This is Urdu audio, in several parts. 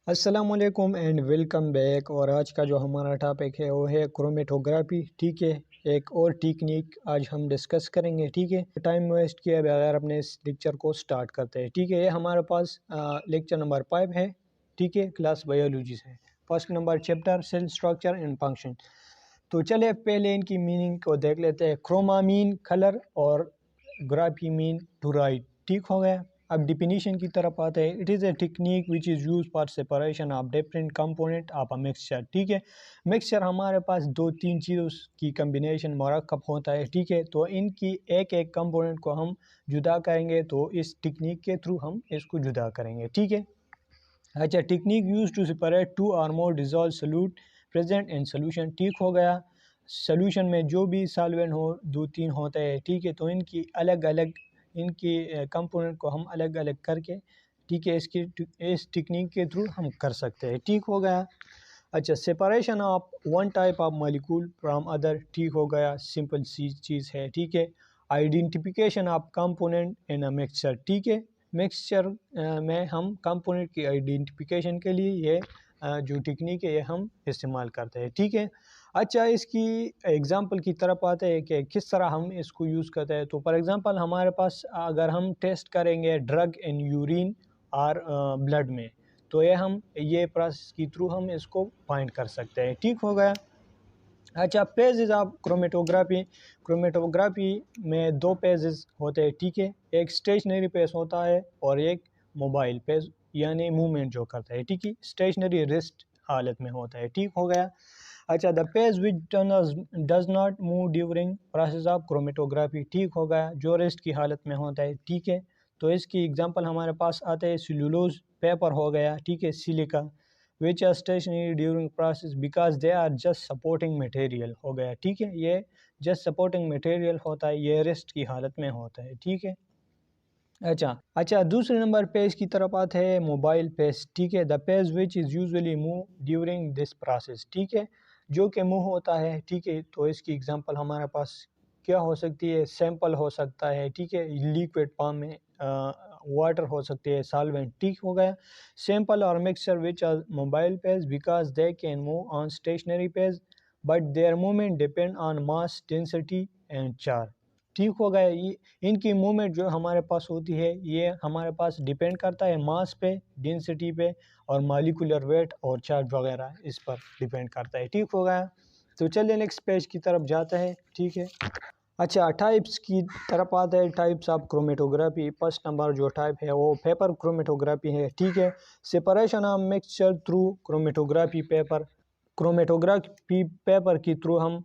السلام علیکم اینڈ ویلکم بیک۔ اور آج کا جو ہمارا ٹاپک ہے وہ ہے کرومیٹوگرافی، ٹھیک ہے۔ ایک اور ٹیکنیک آج ہم ڈسکس کریں گے، ٹھیک ہے۔ ٹائم ویسٹ کیے بغیر اپنے اس لیکچر کو سٹارٹ کرتے ہیں، ٹھیک ہے۔ یہ ہمارے پاس لیکچر نمبر 5 ہے، ٹھیک ہے، کلاس بایولوجی سے۔ First number chapter cell structure and function. تو چلے پہلے ان کی میننگ کو دیکھ لیتے ہیں۔ کروما مین کلر اور گرافی مین ٹو رائٹ، ٹھیک ہو گیا۔ اب ڈیفینیشن کی طرف آتے ہیں۔ It is a technique which is use for separation of different component of a mixture, ٹھیک ہے۔ مکسچر ہمارے پاس 2-3 چیزوں کی کمبینیشن مرکب ہوتا ہے، ٹھیک ہے۔ تو ان کی ایک ایک کمپوننٹ کو ہم جدا کریں گے، تو اس ٹیکنیک کے تھرو ہم اس کو جدا کریں گے، ٹھیک ہے۔ اچھا، ٹیکنیک یوز ٹو سیپریٹ 2 اور more dissolved solute present in solution، ٹھیک ہو گیا۔ سولوشن میں جو بھی سالوینٹ ہو 2-3 ہوتا ہے، ٹھیک ہے، تو ان کی الگ الگ ان کی کمپوننٹ کو ہم الگ الگ کر کے، ٹھیک ہے، اس ٹیکنیک کے تھرو ہم کر سکتے ہیں، ٹھیک ہو گیا۔ اچھا، separation of one type of molecule from other, ٹھیک ہو گیا، سمپل سی چیز ہے، ٹھیک ہے۔ Identification of component in a mixture, ٹھیک ہے۔ مکسچر میں ہم کمپوننٹ کی آئیڈینٹیفیکیشن کے لیے یہ جو ٹیکنیک ہے یہ ہم استعمال کرتے ہیں، ٹھیک ہے۔ اچھا، اس کی ایگزامپل کی طرف آتے ہیں کہ کس طرح ہم اس کو یوز کرتے ہیں۔ تو فار ایگزامپل ہمارے پاس اگر ہم ٹیسٹ کریں گے ڈرگ ان یورین اور بلڈ میں، تو یہ پروسیس کے تھرو ہم اس کو فائنڈ کر سکتے ہیں، ٹھیک ہو گیا۔ اچھا، پیجز آف کرومیٹوگرافی۔ کرومیٹوگرافی میں 2 پیجز ہوتے ہیں، ٹھیک ہے۔ ایک اسٹیشنری پیج ہوتا ہے اور ایک موبائل پیج، یعنی موومنٹ جو کرتا ہے، ٹھیک ہے۔ اسٹیشنری ریسٹ حالت میں ہوتا ہے، ٹھیک ہو گیا۔ اچھا، the page which does not move during process of chromatography, ٹھیک ہو گیا، جو ریسٹ کی حالت میں ہوتا ہے، ٹھیک ہے۔ تو اس کی ایگزامپل ہمارے پاس آتے ہیں سیلولوز پیپر ہو گیا، ٹھیک ہے، سیلیکا which are stationary during process because they are just supporting material ہو گیا، ٹھیک ہے۔ یہ just supporting material ہوتا ہے، یہ ریسٹ کی حالت میں ہوتا ہے، ٹھیک ہے۔ اچھا، دوسرے نمبر پیج کی طرف آتے ہیں موبائل پیج، ٹھیک ہے۔ the page which is usually move during this process، ٹھیک ہے، جو کہ موو ہوتا ہے، ٹھیک ہے۔ تو اس کی ایگزامپل ہمارے پاس کیا ہو سکتی ہے؟ سیمپل ہو سکتا ہے، ٹھیک ہے، لیکوڈ فارم میں واٹر ہو سکتی ہے، سالوینٹ، ٹھیک ہو گیا۔ سیمپل اور mixture which are mobile phase because they can move on stationary phase but their movement depend on mass density and charge, ٹھیک ہو گیا۔ ان کی موومنٹ جو ہمارے پاس ہوتی ہے یہ ہمارے پاس ڈیپینڈ کرتا ہے ماس پہ، ڈینسٹی پہ اور مالیکولر ویٹ اور چارج وغیرہ اس پر ڈیپینڈ کرتا ہے، ٹھیک ہو گیا۔ تو چلیے نیکسٹ پیج کی طرف جاتا ہے، ٹھیک ہے۔ اچھا، ٹائپس کی طرف آتا ہے، types of chromatography. First number جو ٹائپ ہے وہ پیپر کرومیٹوگرافی ہے، ٹھیک ہے۔ Separation of mixture through chromatography paper. Chromatography paper کے تھرو ہم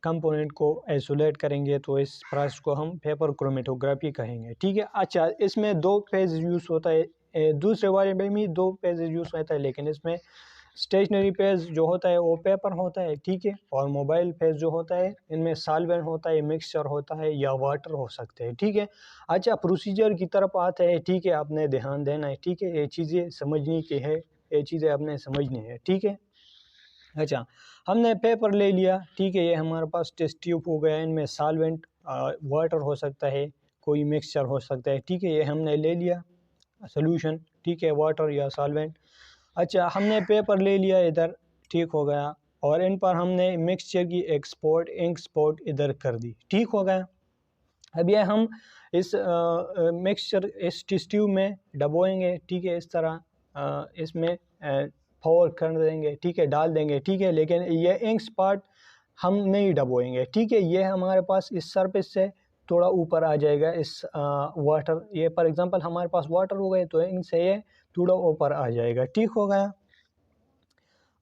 کمپوننٹ کو ایسولیٹ کریں گے، تو اس پروسیس کو ہم پیپر کرومیٹوگرافی کہیں گے، ٹھیک ہے۔ اچھا، اس میں 2 پیج یوز ہوتا ہے، دوسرے والے میں بھی 2 پیج یوز ہوتا ہے، لیکن اس میں اسٹیشنری پیج جو ہوتا ہے وہ پیپر ہوتا ہے، ٹھیک ہے، اور موبائل پیج جو ہوتا ہے ان میں سالوینٹ ہوتا ہے، مکسچر ہوتا ہے یا واٹر ہو سکتے ہیں، ٹھیک ہے۔ اچھا، پروسیجر کی طرف آتے ہیں، ٹھیک ہے، آپ نے دھیان دینا ہے، ٹھیک ہے، یہ چیزیں سمجھنی کی ہے، یہ چیزیں آپ نے سمجھنی ہے، ٹھیک ہے۔ اچھا، ہم نے پیپر لے لیا، ٹھیک ہے، یہ ہمارے پاس ٹیسٹ ٹیوب ہو گیا، ان میں سالوینٹ واٹر ہو سکتا ہے، کوئی مکسچر ہو سکتا ہے، ٹھیک ہے، یہ ہم نے لے لیا سولوشن، ٹھیک ہے، واٹر یا سالوینٹ۔ اچھا، ہم نے پیپر لے لیا ادھر، ٹھیک ہو گیا، اور ان پر ہم نے مکسچر کی ایکسپورٹ انک سپورٹ ادھر کر دی، ٹھیک ہو گیا۔ اب یہ ہم اس مکسچر اس ٹیسٹ ٹیوب میں ڈبوئیں گے، ٹھیک ہے، اس طرح اس میں پور کر دیں گے، ٹھیک ہے، ڈال دیں گے، ٹھیک ہے، لیکن یہ انک سپاٹ ہم نہیں ڈبوئیں گے، ٹھیک ہے۔ یہ ہمارے پاس اس سرفیس سے تھوڑا اوپر آ جائے گا، اس واٹر، یہ فار ایگزامپل ہمارے پاس واٹر ہو گئے تو ان سے یہ تھوڑا اوپر آ جائے گا، ٹھیک ہو گیا۔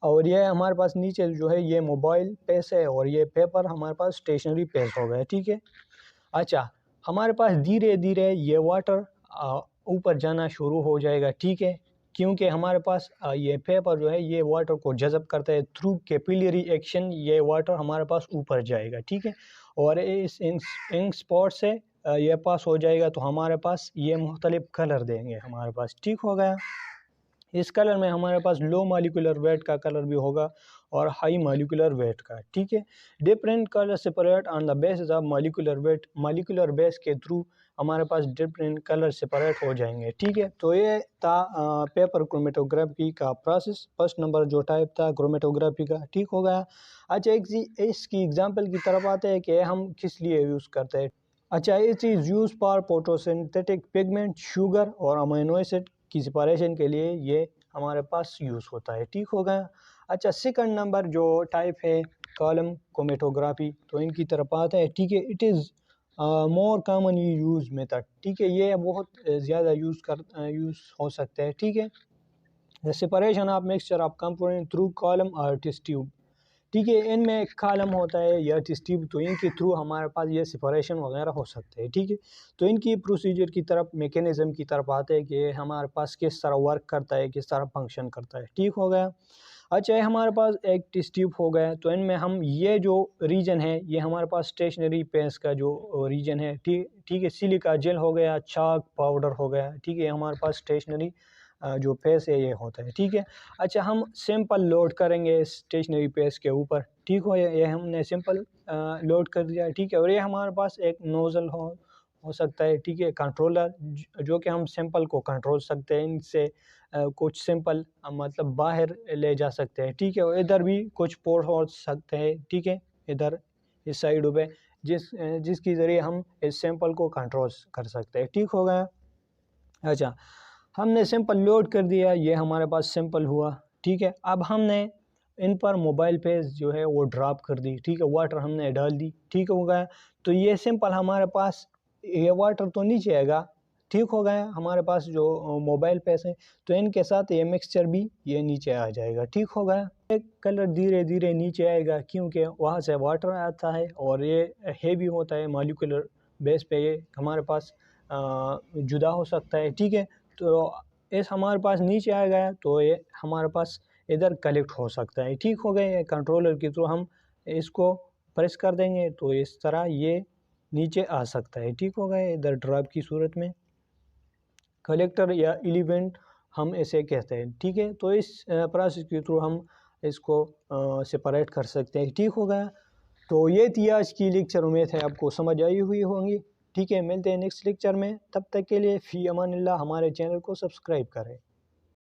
اور یہ ہمارے پاس نیچے جو ہے یہ موبائل پیج ہے اور یہ پیپر ہمارے پاس اسٹیشنری پیج ہو گیا، ٹھیک ہے۔ اچھا، ہمارے پاس دھیرے دھیرے یہ واٹر اوپر جانا شروع ہو جائے گا، ٹھیک ہے، کیونکہ ہمارے پاس یہ پیپر جو ہے یہ واٹر کو جذب کرتا ہے تھرو کیپیلری ایکشن، یہ واٹر ہمارے پاس اوپر جائے گا، ٹھیک ہے، اور اس انک سپاٹ سے یہ پاس ہو جائے گا، تو ہمارے پاس یہ مختلف کلر دیں گے ہمارے پاس، ٹھیک ہو گیا۔ اس کلر میں ہمارے پاس لو مالیکولر ویٹ کا کلر بھی ہوگا اور ہائی مالیکولر ویٹ کا، ٹھیک ہے۔ Different colour separate on the basis of molecular weight, molecular base کے تھرو ہمارے پاس ڈفرینٹ کلر سپریٹ ہو جائیں گے، ٹھیک ہے۔ تو یہ تھا پیپر کرومیٹوگرافی کا پروسیس، فرسٹ نمبر جو ٹائپ تھا کرومیٹوگرافی کا، ٹھیک ہو گیا۔ اچھا اس کی اگزامپل کی طرف آتے ہیں کہ ہم کس لیے یوز کرتے ہیں۔ اچھا it is use for photosynthetic pigment, sugar اور امینو ایسڈ کی سپریشن کے لیے یہ ہمارے پاس یوز ہوتا ہے، ٹھیک ہو گیا۔ اچھا سیکنڈ نمبر جو ٹائپ ہے کالم کرومیٹوگرافی، تو ان کی طرف آتا ہے، ٹھیک ہے۔ It is more commonly use method, ٹھیک ہے، یہ بہت زیادہ یوز ہو سکتا ہے، ٹھیک ہے۔ Separation of mixture of component through column اور ٹیسٹ ٹیوب، ٹھیک ہے، ان میں کالم ہوتا ہے یا ٹیسٹ ٹیوب، تو ان کے تھرو ہمارے پاس یہ سپریشن وغیرہ ہو سکتے ہیں، ٹھیک ہے۔ تو ان کی پروسیجر کی طرف، میکینزم کی طرف آتے ہیں کہ ہمارے پاس کس طرح ورک کرتا ہے، کس طرح فنکشن کرتا ہے، ٹھیک ہو گیا۔ اچھا ہمارے پاس ایک ٹیسٹ ٹیوب ہو گیا، تو ان میں ہم یہ جو ریجن ہے یہ ہمارے پاس اسٹیشنری پیس کا جو ریجن ہے، ٹھیک ہے، سلیکا جیل ہو گیا، چاک پاؤڈر ہو گیا، ٹھیک ہے، ہمارے پاس اسٹیشنری جو پیس ہے یہ ہوتا ہے، ٹھیک ہے۔ اچھا ہم سمپل لوڈ کریں گے اسٹیشنری پیس کے اوپر، ٹھیک ہو، یہ ہم نے سمپل لوڈ کر دیا، ٹھیک ہے۔ اور یہ ہمارے پاس ایک نوزل ہو سکتا ہے، ٹھیک ہے، کنٹرولر، جو کہ ہم سمپل کو کنٹرول سکتے ہیں، ان سے کچھ سمپل مطلب باہر لے جا سکتے ہیں، ٹھیک ہے۔ اور ادھر بھی کچھ پورٹ ہو سکتے ہیں، ٹھیک ہے، ادھر اس سائڈ پہ جس کی ذریعے ہم اس سیمپل کو کنٹرول کر سکتے ہیں، ٹھیک ہو گیا۔ اچھا ہم نے سمپل لوڈ کر دیا، یہ ہمارے پاس سمپل ہوا، ٹھیک ہے۔ اب ہم نے ان پر موبائل پیس جو ہے وہ ڈراپ کر دی، ٹھیک ہے، واٹر ہم نے ڈال دی، ٹھیک ہو گیا۔ تو یہ سمپل ہمارے پاس، یہ واٹر تو نیچے آئے گا، ٹھیک ہو گیا، ہمارے پاس جو موبائل پیس ہے، تو ان کے ساتھ یہ مکسچر بھی یہ نیچے آ جائے گا، ٹھیک ہو گیا۔ ایک کلر دھیرے دھیرے نیچے آئے گا کیونکہ وہاں سے واٹر آتا ہے اور یہ ہیوی ہوتا ہے، مالیکولر بیس پہ یہ ہمارے پاس جدا ہو سکتا ہے، ٹھیک ہے۔ تو اس ہمارے پاس نیچے آ گیا تو یہ ہمارے پاس ادھر کلیکٹ ہو سکتا ہے، ٹھیک ہو گئے۔ کنٹرولر کے تھرو ہم اس کو پریس کر دیں گے تو اس طرح یہ نیچے آ سکتا ہے، ٹھیک ہو گئے، ادھر ڈراپ کی صورت میں۔ کلیکٹر یا ایلیمنٹ ہم اسے کہتے ہیں، ٹھیک ہے۔ تو اس پروسیس کے تھرو ہم اس کو سپریٹ کر سکتے ہیں، ٹھیک ہو گیا۔ تو یہ تھی آج کی لیکچر، امید ہے آپ کو سمجھ آئی ہوئی ہوں گی، ٹھیک ہے۔ ملتے ہیں نیکسٹ لیکچر میں، تب تک کے لیے فی امان اللہ، ہمارے چینل کو سبسکرائب کریں۔